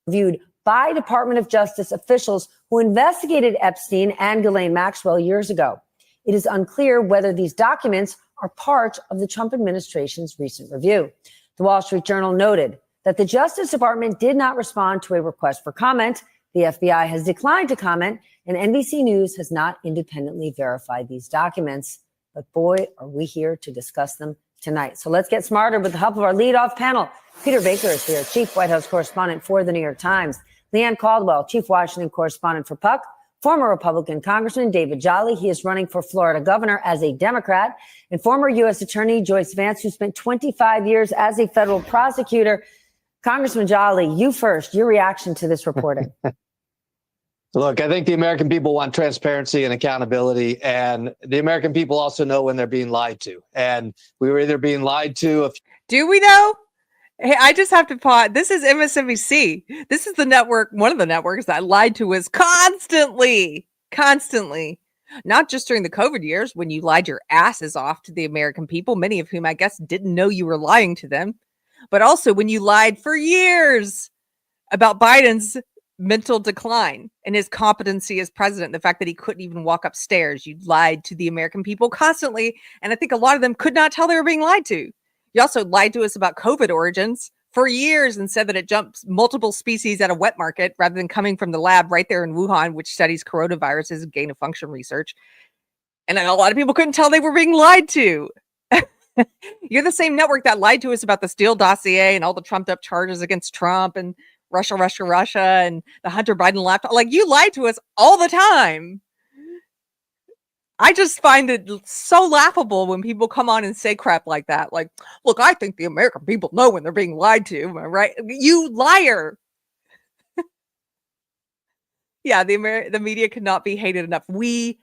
Speaker 8: Viewed by Department of Justice officials who investigated Epstein and Ghislaine Maxwell years ago. It is unclear whether these documents are part of the Trump administration's recent review. The Wall Street Journal noted that the Justice Department did not respond to a request for comment. The FBI has declined to comment, and NBC News has not independently verified these documents. But boy, are we here to discuss them tonight. So let's get smarter with the help of our leadoff panel. Peter Baker is here, Chief White House Correspondent for the New York Times. Leanne Caldwell, Chief Washington Correspondent for Puck. Former Republican Congressman David Jolly. He is running for Florida governor as a Democrat. And former U.S. Attorney Joyce Vance, who spent 25 years as a federal prosecutor. Congressman Jolly, you first, your reaction to this reporting.
Speaker 9: Look, I think the American people want transparency and accountability, and the American people also know when they're being lied to. And we were either being lied to.
Speaker 1: Do we know? Hey, I just have to pause. This is MSNBC. This is the network, one of the networks that lied to us constantly. Not just during the COVID years when you lied your asses off to the American people, many of whom I guess didn't know you were lying to them, but also when you lied for years about Biden's mental decline and his competency as president, the fact that he couldn't even walk upstairs. You lied to the American people constantly, and I think a lot of them could not tell they were being lied to. You also lied to us about COVID origins for years and said that it jumps multiple species at a wet market rather than coming from the lab right there in Wuhan, which studies coronaviruses and gain of function research. And a lot of people couldn't tell they were being lied to. You're the same network that lied to us about the Steele dossier and all the trumped up charges against Trump and Russia, and the Hunter Biden laptop. Like, you lied to us all the time. I just find it so laughable when people come on and say crap like that. Like, look, I think the American people know when they're being lied to, right? You liar. Yeah, the media cannot be hated enough. We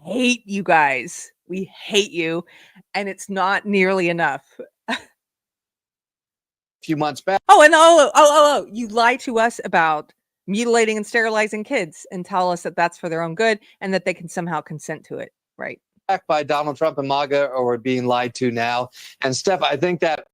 Speaker 1: hate you guys. We hate you. And it's not nearly enough.
Speaker 9: Few months back.
Speaker 1: Oh, you lie to us about mutilating and sterilizing kids and tell us that that's for their own good and that they can somehow consent to it, right?
Speaker 9: By Donald Trump and MAGA, or we're being lied to now. And Steph, I think that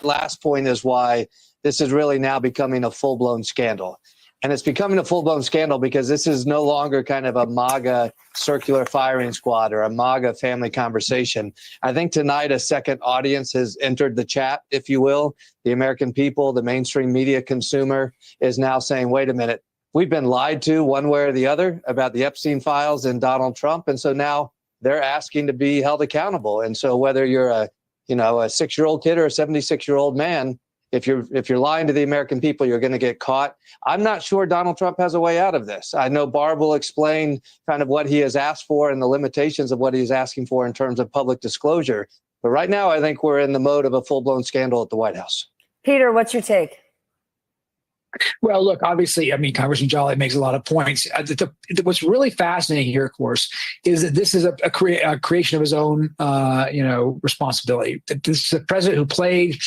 Speaker 9: last point is why this is really now becoming a full-blown scandal. And it's becoming a full-blown scandal because this is no longer kind of a MAGA circular firing squad or a MAGA family conversation. I think tonight a second audience has entered the chat, if you will. The American people, the mainstream media consumer is now saying, wait a minute, we've been lied to one way or the other about the Epstein files and Donald Trump. And so now they're asking to be held accountable. And so whether you're a 6-year-old kid or a 76-year-old man, if you're lying to the American people, you're going to get caught. I'm not sure Donald Trump has a way out of this. I know Barb will explain kind of what he has asked for and the limitations of what he's asking for in terms of public disclosure. But right now, I think we're in the mode of a full-blown scandal at the White House.
Speaker 8: Peter, what's your take?
Speaker 10: Well, look, obviously, Congressman Jolly makes a lot of points. What's really fascinating here, of course, is that this is a creation of his own, responsibility. This is a president who played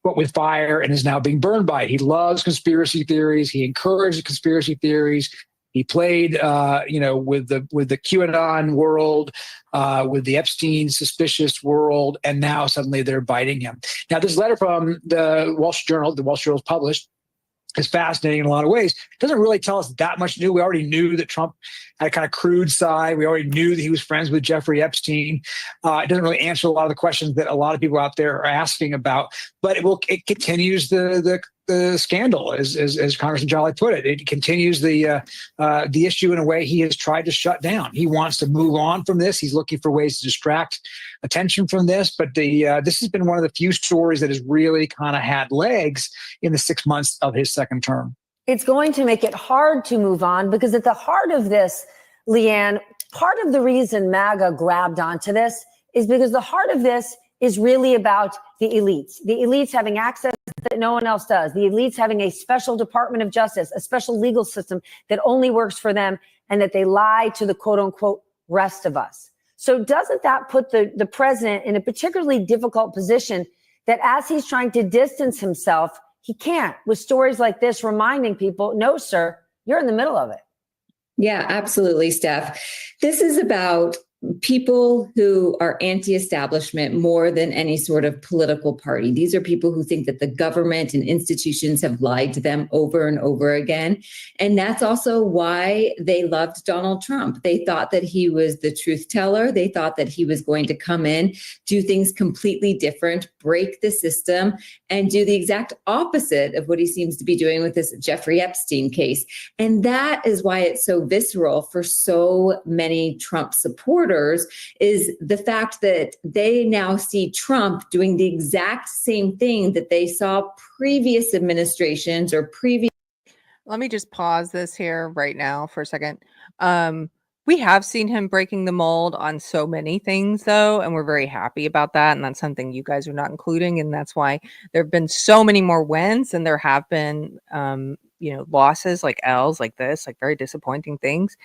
Speaker 10: with fire and is now being burned by it. He loves conspiracy theories. He encouraged conspiracy theories. He played, with the QAnon world, with the Epstein suspicious world, and now suddenly they're biting him. Now, this letter from the Wall Street Journal, was published, is fascinating in a lot of ways. It doesn't really tell us that much new. We already knew that Trump had a kind of crude side. We already knew that he was friends with Jeffrey Epstein. It doesn't really answer a lot of the questions that a lot of people out there are asking about, but it continues the scandal, as Congressman Jolly put it. It continues the issue in a way he has tried to shut down. He wants to move on from this. He's looking for ways to distract attention from this. But this has been one of the few stories that has really kind of had legs in the 6 months of his second term.
Speaker 8: It's going to make it hard to move on because at the heart of this, Leanne, part of the reason MAGA grabbed onto this is because the heart of this is really about the elites having access that no one else does, the elites having a special Department of Justice, a special legal system that only works for them, and that they lie to the quote unquote rest of us. So doesn't that put the president in a particularly difficult position that as he's trying to distance himself, he can't, with stories like this reminding people, no, sir, you're in the middle of it.
Speaker 11: Yeah, absolutely, Steph. This is about people who are anti-establishment more than any sort of political party. These are people who think that the government and institutions have lied to them over and over again. And that's also why they loved Donald Trump. They thought that he was the truth teller. They thought that he was going to come in, do things completely different, break the system, and do the exact opposite of what he seems to be doing with this Jeffrey Epstein case. And that is why it's so visceral for so many Trump supporters, is the fact that they now see Trump doing the exact same thing that they saw previous administrations or previous.
Speaker 1: Let me just pause this here right now for a second. We have seen him breaking the mold on so many things, though, and we're very happy about that. And that's something you guys are not including. And that's why there have been so many more wins than there have been, losses, like L's like this, like very disappointing things,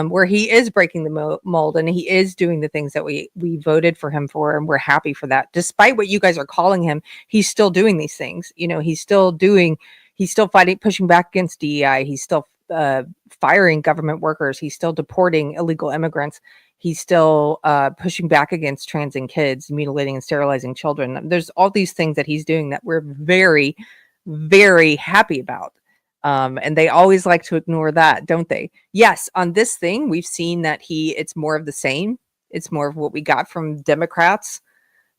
Speaker 1: where he is breaking the mold and he is doing the things that we voted for him for. And we're happy for that. Despite what you guys are calling him, he's still doing these things. He's still fighting, pushing back against DEI. He's still firing government workers. He's still deporting illegal immigrants. He's still pushing back against transing kids, mutilating and sterilizing children. There's all these things that he's doing that we're very, very happy about. And they always like to ignore that, don't they? Yes, on this thing, we've seen that it's more of the same. It's more of what we got from Democrats,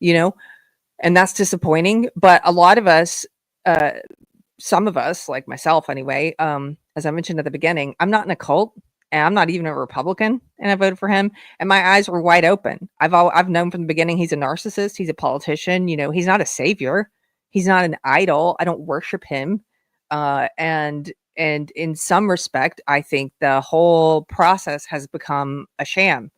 Speaker 1: and that's disappointing. But a lot of us, some of us, like myself anyway, as I mentioned at the beginning, I'm not in a cult and I'm not even a Republican, and I voted for him and my eyes were wide open. I've known from the beginning he's a narcissist. He's a politician. He's not a savior. He's not an idol. I don't worship him. And in some respect, I think the whole process has become a sham.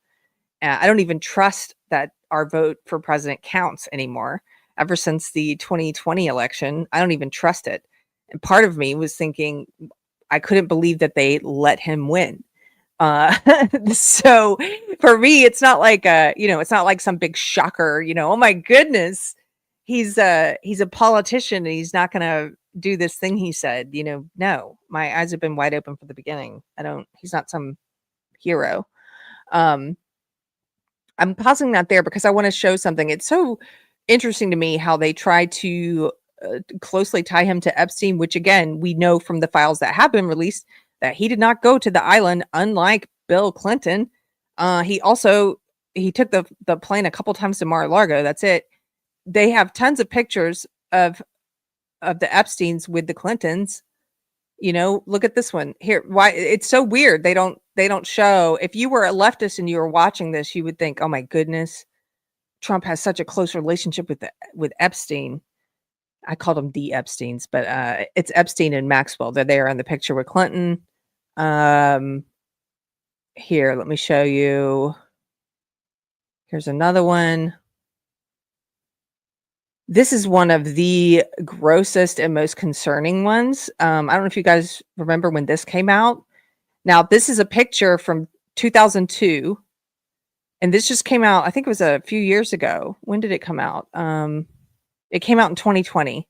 Speaker 1: I don't even trust that our vote for president counts anymore. Ever since the 2020 election, I don't even trust it. And part of me was thinking, I couldn't believe that they let him win. So for me, it's not like it's not like some big shocker, oh my goodness, he's a politician and he's not going to do this thing he said. No, my eyes have been wide open from the beginning. He's not some hero. I'm pausing that there because I want to show something. It's so interesting to me how they try to closely tie him to Epstein, which again, we know from the files that have been released that he did not go to the island, unlike Bill Clinton. He took the plane a couple times to Mar-a-Lago. That's it. They have tons of pictures of the Epsteins with the Clintons. Look at this one here. Why it's so weird. They don't show. If you were a leftist and you were watching this, you would think, oh my goodness, Trump has such a close relationship with Epstein. I called them the Epsteins, but it's Epstein and Maxwell. They're there in the picture with Clinton. Here, let me show you. Here's another one. This is one of the grossest and most concerning ones. I don't know if you guys remember when this came out. Now, this is a picture from 2002. And this just came out, I think it was a few years ago. When did it come out? It came out in 2020.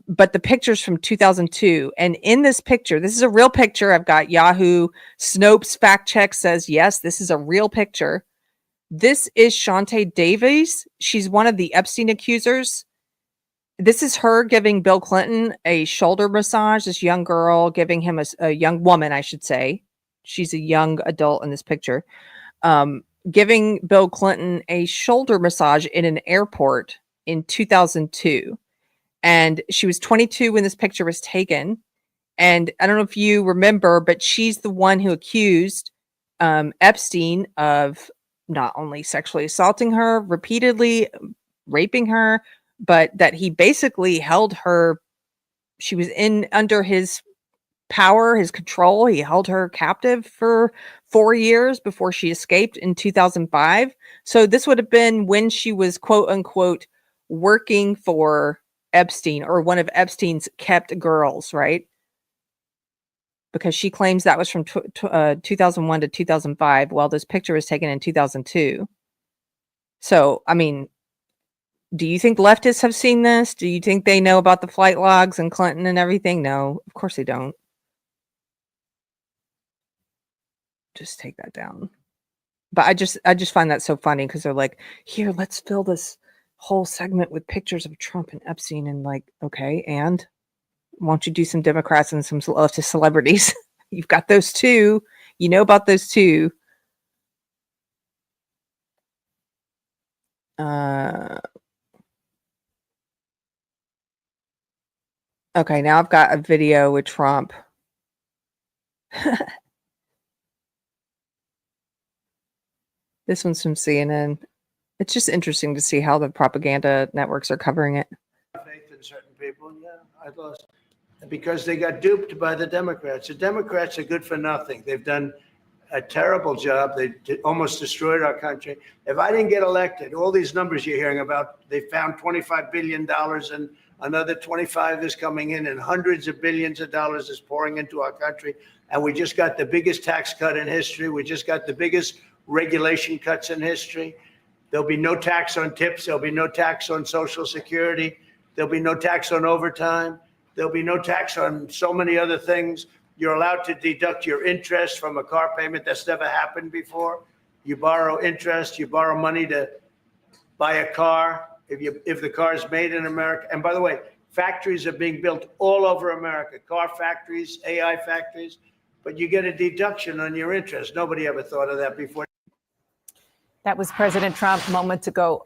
Speaker 1: But the picture's from 2002. And in this picture, this is a real picture. I've got Yahoo. Snopes fact check says, yes, this is a real picture. This is Shantae Davies. She's one of the Epstein accusers. This is her giving Bill Clinton a shoulder massage. This young girl giving him a young woman, I should say. She's a young adult in this picture. Giving Bill Clinton a shoulder massage in an airport in 2002. And she was 22 when this picture was taken. And I don't know if you remember, but she's the one who accused Epstein of not only sexually assaulting her, repeatedly raping her, but that he basically held her. She was under his power, his control. He held her captive for 4 years before she escaped in 2005. So this would have been when she was quote unquote working for Epstein, or one of Epstein's kept girls, right? Because she claims that was from 2001 to 2005, while this picture was taken in 2002. So, I mean, do you think leftists have seen this? Do you think they know about the flight logs and Clinton and everything? No, of course they don't. Just take that down. But I just find that so funny, because they're like, here, let's fill this whole segment with pictures of Trump and Epstein, and like, okay, and won't you do some Democrats and some leftist celebrities? You've got those two. You know about those two. Okay, now I've got a video with Trump. This one's from CNN. It's just interesting to see how the propaganda networks are covering it.
Speaker 4: Faith in certain people, yeah, I lost. Because they got duped by the Democrats. The Democrats are good for nothing. They've done a terrible job. They almost destroyed our country. If I didn't get elected, all these numbers you're hearing about, they found $25 billion and another 25 is coming in, and hundreds of billions of dollars is pouring into our country. And we just got the biggest tax cut in history. We just got the biggest regulation cuts in history. There'll be no tax on tips. There'll be no tax on Social Security. There'll be no tax on overtime. There'll be no tax on so many other things. You're allowed to deduct your interest from a car payment. That's never happened before. You borrow interest. You borrow money to buy a car if the car is made in America. And by the way, factories are being built all over America, car factories, AI factories, but you get a deduction on your interest. Nobody ever thought of that before.
Speaker 12: That was President Trump moments ago.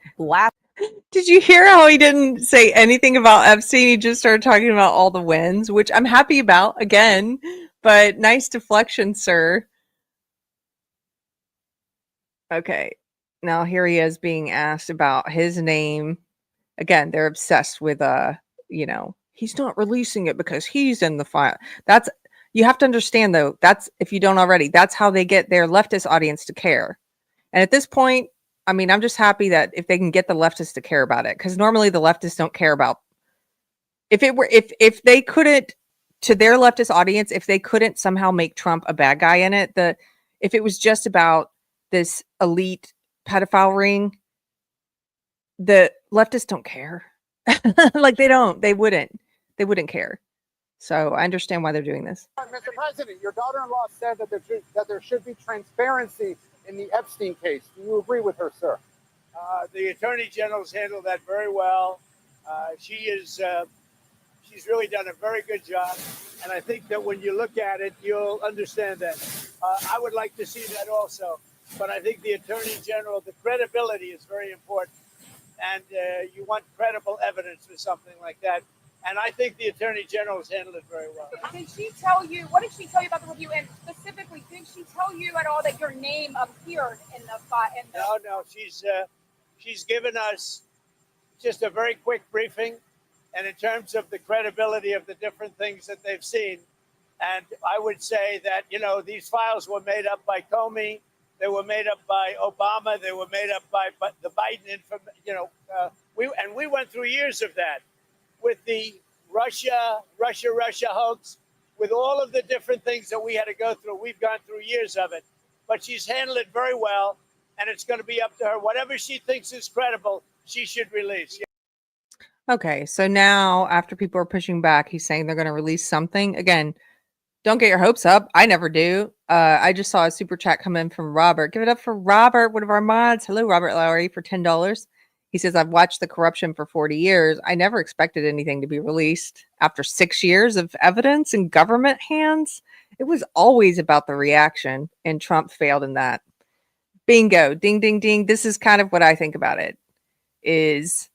Speaker 1: Did you hear how he didn't say anything about Epstein? He just started talking about all the wins, which I'm happy about, again, but nice deflection, sir. Okay, now here he is being asked about his name. Again, they're obsessed with, he's not releasing it because he's in the file. You have to understand, though, that's, if you don't already, that's how they get their leftist audience to care. And at this point, I mean, I'm just happy that if they can get the leftists to care about it, because normally the leftists don't care about. If they couldn't, to their leftist audience, if they couldn't somehow make Trump a bad guy in it, if it was just about this elite pedophile ring, the leftists don't care. Like they wouldn't care. So I understand why they're doing this.
Speaker 13: Mr. President, your daughter-in-law said that there should be transparency in the Epstein case. Do you agree with her, sir?
Speaker 4: The Attorney General's handled that very well. She's really done a very good job. And I think that when you look at it, you'll understand that. I would like to see that also. But I think the Attorney General, the credibility is very important. And you want credible evidence for something like that. And I think the Attorney General has handled it very well.
Speaker 14: Did she tell you, what did she tell you about the review? And specifically, did she tell you at all that your name appeared in the
Speaker 4: No, she's given us just a very quick briefing. And in terms of the credibility of the different things that they've seen, and I would say that, these files were made up by Comey. They were made up by Obama. They were made up by the Biden, we went through years of that. With the Russia hoax, with all of the different things that we had to go through. We've gone through years of it. But she's handled it very well, and it's going to be up to her. Whatever she thinks is credible, she should release. Yeah.
Speaker 1: Okay, so now after people are pushing back, he's saying they're going to release something. Again, don't get your hopes up. I never do. I just saw a super chat come in from Robert. Give it up for Robert, one of our mods. Hello, Robert Lowry, for $10. He says, I've watched the corruption for 40 years. I never expected anything to be released. After 6 years of evidence in government hands, it was always about the reaction, and Trump failed in that. Bingo. Ding, ding, ding. This is kind of what I think about it, is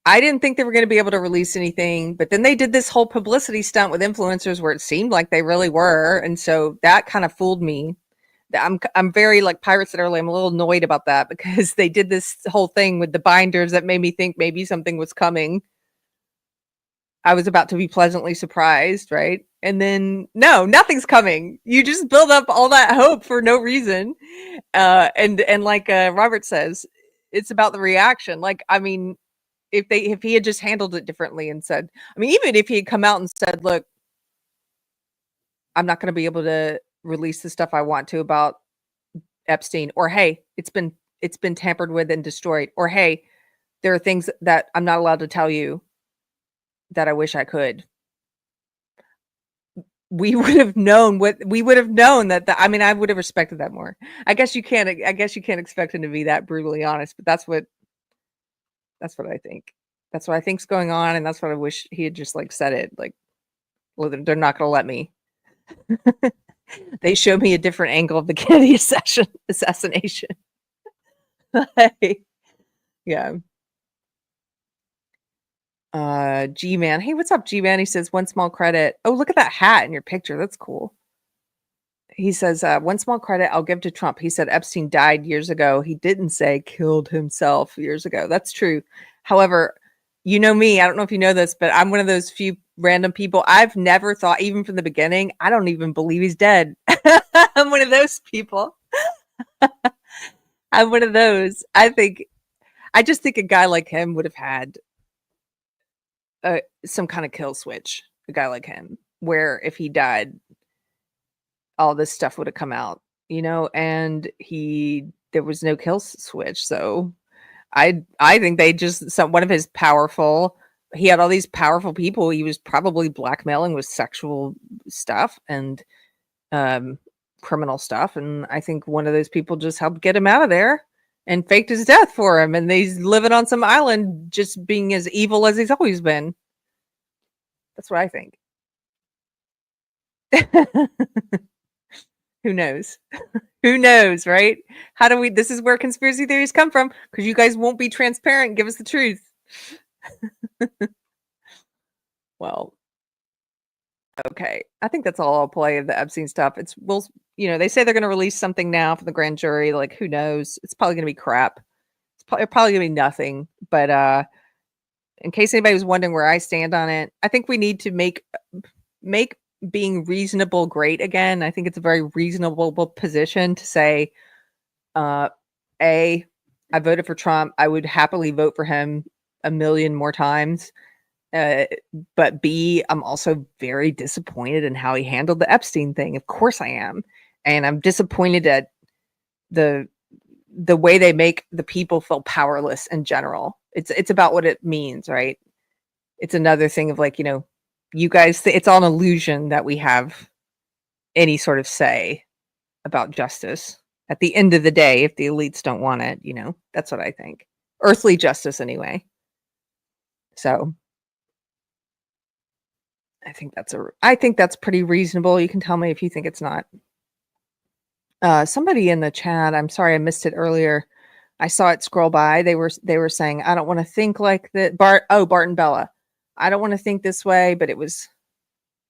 Speaker 1: I didn't think they were going to be able to release anything, but then they did this whole publicity stunt with influencers where it seemed like they really were, and so that kind of fooled me. I'm very, like Pirate said earlier, I'm a little annoyed about that, because they did this whole thing with the binders that made me think maybe something was coming. I was about to be pleasantly surprised, right? And then no, nothing's coming. You just build up all that hope for no reason. And like Robert says, it's about the reaction. Like, I mean, if he had just handled it differently and said, I mean, even if he had come out and said, look, I'm not going to be able to release the stuff I want to about Epstein, or hey, it's been tampered with and destroyed, or hey, there are things that I'm not allowed to tell you that I wish I could. We would have known that I mean, I would have respected that more. I guess you can't expect him to be that brutally honest, but that's what I think. That's what I think's going on, and that's what I wish he had just like said it. Like, well, they're not going to let me. They showed me a different angle of the Kennedy assassination. Like, yeah. G-Man. Hey, what's up, G-Man? He says, one small credit. Oh, look at that hat in your picture. That's cool. He says, one small credit I'll give to Trump. He said Epstein died years ago. He didn't say killed himself years ago. That's true. However, you know me, I don't know if you know this, but I'm one of those few random people. I've never thought, even from the beginning, I don't even believe he's dead. I'm one of those people. I'm one of those. I just think a guy like him would have had some kind of kill switch. A guy like him, where if he died, all this stuff would have come out, you know, and there was no kill switch. So I think they just, one of his he had all these powerful people he was probably blackmailing with sexual stuff and criminal stuff. And I think one of those people just helped get him out of there and faked his death for him. And he's living on some island just being as evil as he's always been. That's what I think. Who knows? Who knows, right? This is where conspiracy theories come from, because you guys won't be transparent and give us the truth. Well, okay. I think that's all I'll play of the Epstein stuff. They say they're going to release something now from the grand jury. Like, who knows? It's probably going to be crap. It's probably going to be nothing. But in case anybody was wondering where I stand on it, I think we need to make being reasonable great again. I think it's a very reasonable position to say, I voted for Trump. I would happily vote for him a million more times. But B, I'm also very disappointed in how he handled the Epstein thing. Of course I am. And I'm disappointed at the way they make the people feel powerless in general. It's about what it means, right? It's another thing of like, you guys, it's all an illusion that we have any sort of say about justice. At the end of the day, if the elites don't want it, that's what I think. Earthly justice, anyway. So I think that's pretty reasonable. You can tell me if you think it's not. Somebody in the chat, I'm sorry I missed it earlier. I saw it scroll by. They were saying, I don't want to think like that. Bart and Bella. I don't want to think this way, but it was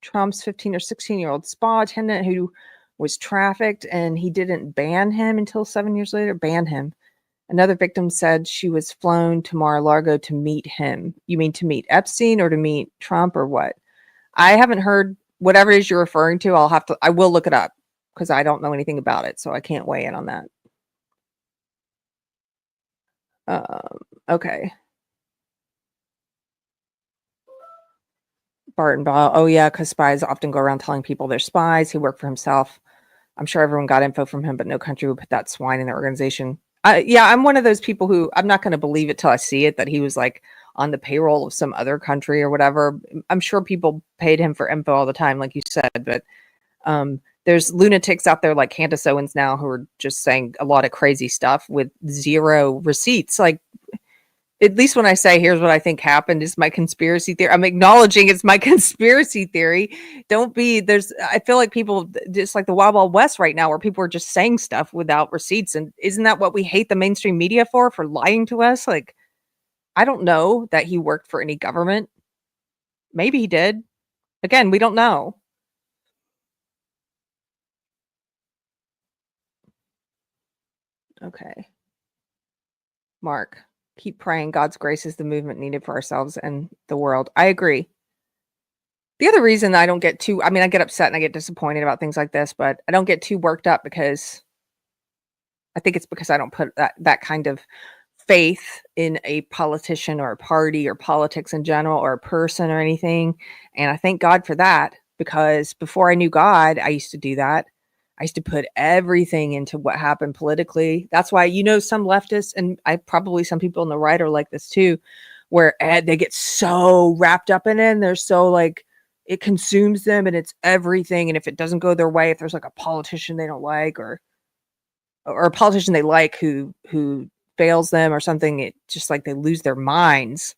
Speaker 1: Trump's 15 or 16-year-old spa attendant who was trafficked, and he didn't ban him until 7 years later. Ban him. Another victim said she was flown to Mar-a-Lago to meet him. You mean to meet Epstein or to meet Trump or what? I haven't heard whatever it is you're referring to. I will look it up because I don't know anything about it, so I can't weigh in on that. Okay. Barton Ball. Oh yeah, because spies often go around telling people they're spies. He worked for himself. I'm sure everyone got info from him, but no country would put that swine in their organization. Yeah, I'm one of those people who I'm not going to believe it till I see it, that he was like on the payroll of some other country or whatever. I'm sure people paid him for info all the time, like you said, but there's lunatics out there like Candace Owens now who are just saying a lot of crazy stuff with zero receipts. Like, at least when I say here's what I think happened is my conspiracy theory, I'm acknowledging it's my conspiracy theory. I feel like people just like the Wild Wild West right now, where people are just saying stuff without receipts. And isn't that what we hate the mainstream media for lying to us? Like, I don't know that he worked for any government. Maybe he did. Again, we don't know. Okay. Mark. Keep praying. God's grace is the movement needed for ourselves and the world. I agree. The other reason I don't get too, I mean, I get upset and I get disappointed about things like this, but I don't get too worked up because I think it's because I don't put that kind of faith in a politician or a party or politics in general or a person or anything. And I thank God for that, because before I knew God, I used to do that. I used to put everything into what happened politically. That's why, some leftists, and probably some people on the right are like this too, where they get so wrapped up in it and they're so like, it consumes them and it's everything. And if it doesn't go their way, if there's like a politician they don't like or a politician they like who fails them or something, it just like they lose their minds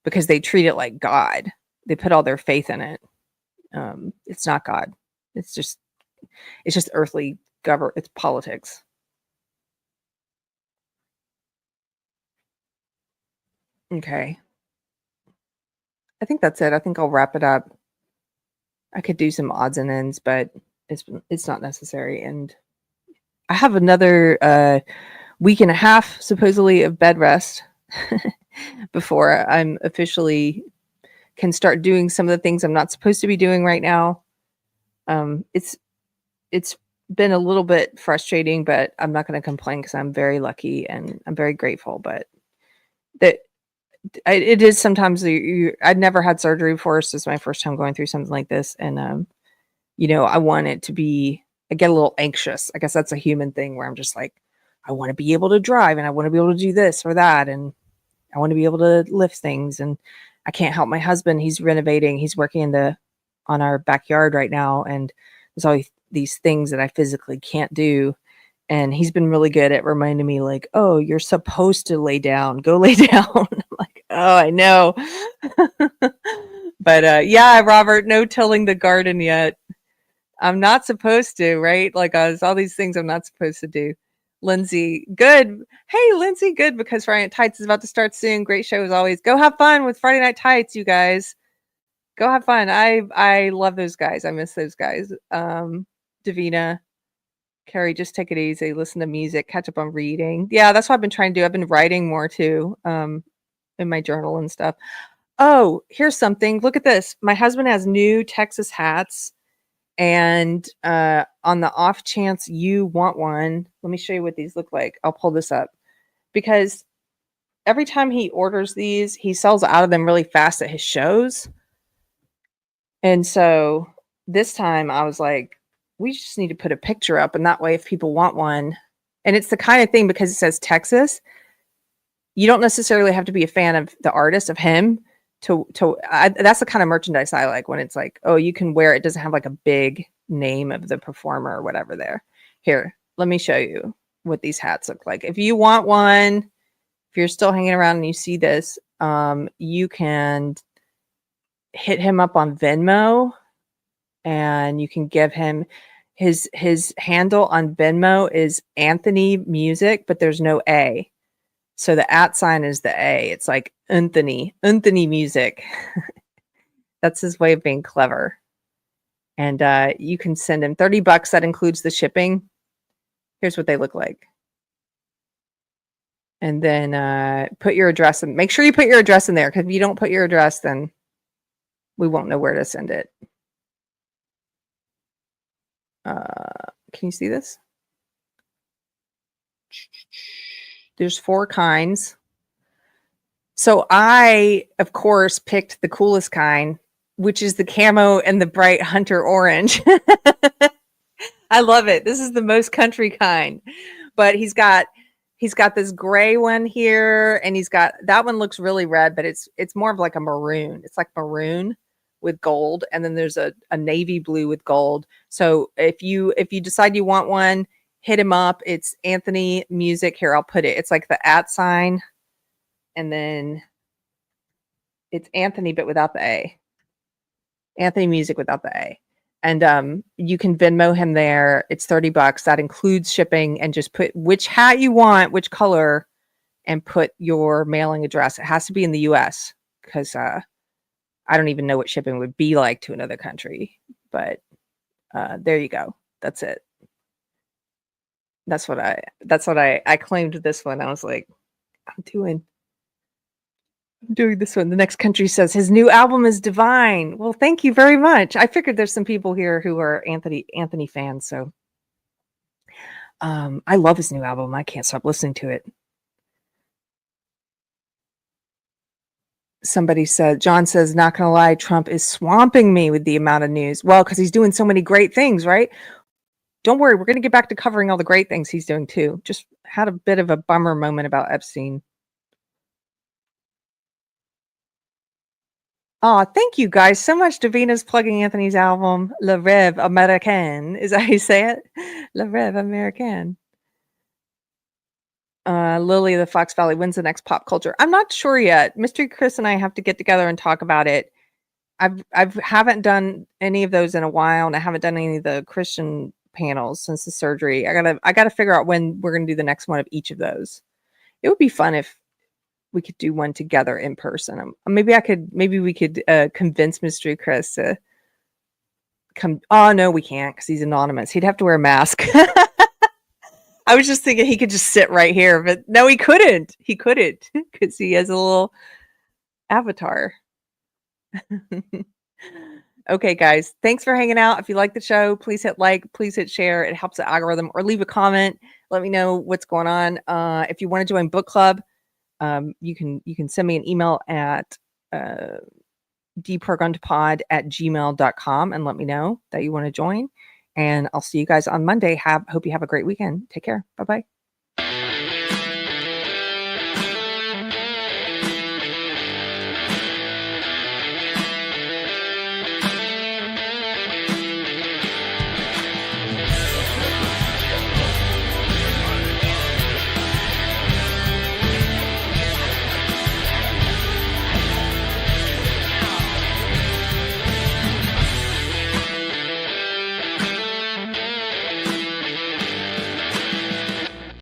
Speaker 1: because they treat it like God. They put all their faith in it. It's not God. It's just earthly government. It's politics. Okay. I think that's it. I think I'll wrap it up. I could do some odds and ends, but it's not necessary. And I have another week and a half supposedly of bed rest before I'm officially can start doing some of the things I'm not supposed to be doing right now. It's been a little bit frustrating, but I'm not going to complain because I'm very lucky and I'm very grateful. But it is sometimes I'd never had surgery before, so it's my first time going through something like this, and I want it to be. I get a little anxious. I guess that's a human thing where I'm just like, I want to be able to drive and I want to be able to do this or that. And I want to be able to lift things. And I can't help my husband. He's renovating. He's working on our backyard right now. And there's always these things that I physically can't do. And he's been really good at reminding me like, oh, you're supposed to lay down, go lay down. I'm like, oh, I know. But yeah, Robert, no tilling the garden yet. I'm not supposed to, right? Like all these things I'm not supposed to do. Lindsay, good. Hey, Lindsay, good, because Friday Night Tights is about to start soon. Great show as always. Go have fun with Friday Night Tights, you guys. Go have fun. I love those guys. I miss those guys. Davina, Keri, just take it easy. Listen to music. Catch up on reading. Yeah, that's what I've been trying to do. I've been writing more too, in my journal and stuff. Oh, here's something. Look at this. My husband has new Texas hats. And on the off chance you want one, let me show you what these look like. I'll pull this up because every time he orders these, he sells out of them really fast at his shows. And so this time I was like, we just need to put a picture up. And that way, if people want one, and it's the kind of thing because it says Texas, you don't necessarily have to be a fan of the artist, of him. That's the kind of merchandise I like, when it's like, oh, you can wear it. It doesn't have like a big name of the performer or whatever there. Here, let me show you what these hats look like. If you want one, if you're still hanging around and you see this, you can hit him up on Venmo and you can give him his handle on Venmo is Anthony Music, but there's no A. So the @ sign is the A. It's like Anthony Music. That's his way of being clever. And you can send him $30. That includes the shipping. Here's what they look like. And then put your address in. Make sure you put your address in there, because if you don't put your address, then we won't know where to send it. Can you see this? There's 4 kinds. So I, of course, picked the coolest kind, which is the camo and the bright hunter orange. I love it. This is the most country kind. But he's got this gray one here, and he's got that one looks really red, but it's more of like a maroon. It's like maroon with gold, and then there's a navy blue with gold. So if you decide you want one, hit him up. It's Anthony Music. Here, I'll put it. It's like the @ sign, and then it's Anthony, but without the A. Anthony Music without the A. And you can Venmo him there. It's $30. That includes shipping, and just put which hat you want, which color, and put your mailing address. It has to be in the US, because I don't even know what shipping would be like to another country. But there you go. That's it. That's what I claimed this one. I was like, I'm doing I'm doing this one. The next country says his new album is divine. Well, thank you very much. I figured there's some people here who are Anthony fans, so I love his new album. I can't stop listening to it. Somebody said, John says, not gonna lie, Trump is swamping me with the amount of news. Well, because he's doing so many great things, right? Don't worry, we're gonna get back to covering all the great things he's doing too. Just had a bit of a bummer moment about Epstein. Oh, thank you guys so much. Davina's plugging Anthony's album, Le Rêve Américain. Is that how you say it? Le Rêve Américain. Lily of the Fox Valley, when's the next pop culture? I'm not sure yet. Mystery Chris and I have to get together and talk about it. I haven't done any of those in a while, and I haven't done any of the Christian panels since the surgery. I gotta figure out when we're gonna do the next one of each of those. It would be fun if we could do one together in person. Maybe we could convince Mystery Chris to come. Oh no, we can't because he's anonymous. He'd have to wear a mask. I was just thinking he could just sit right here, but no, he couldn't. He couldn't because he has a little avatar. Okay, guys, thanks for hanging out. If you like the show, please hit like, please hit share. It helps the algorithm, or leave a comment. Let me know what's going on. If you want to join book club, you can send me an email at deprogrammedpod@gmail.com and let me know that you want to join. And I'll see you guys on Monday. Hope you have a great weekend. Take care. Bye-bye.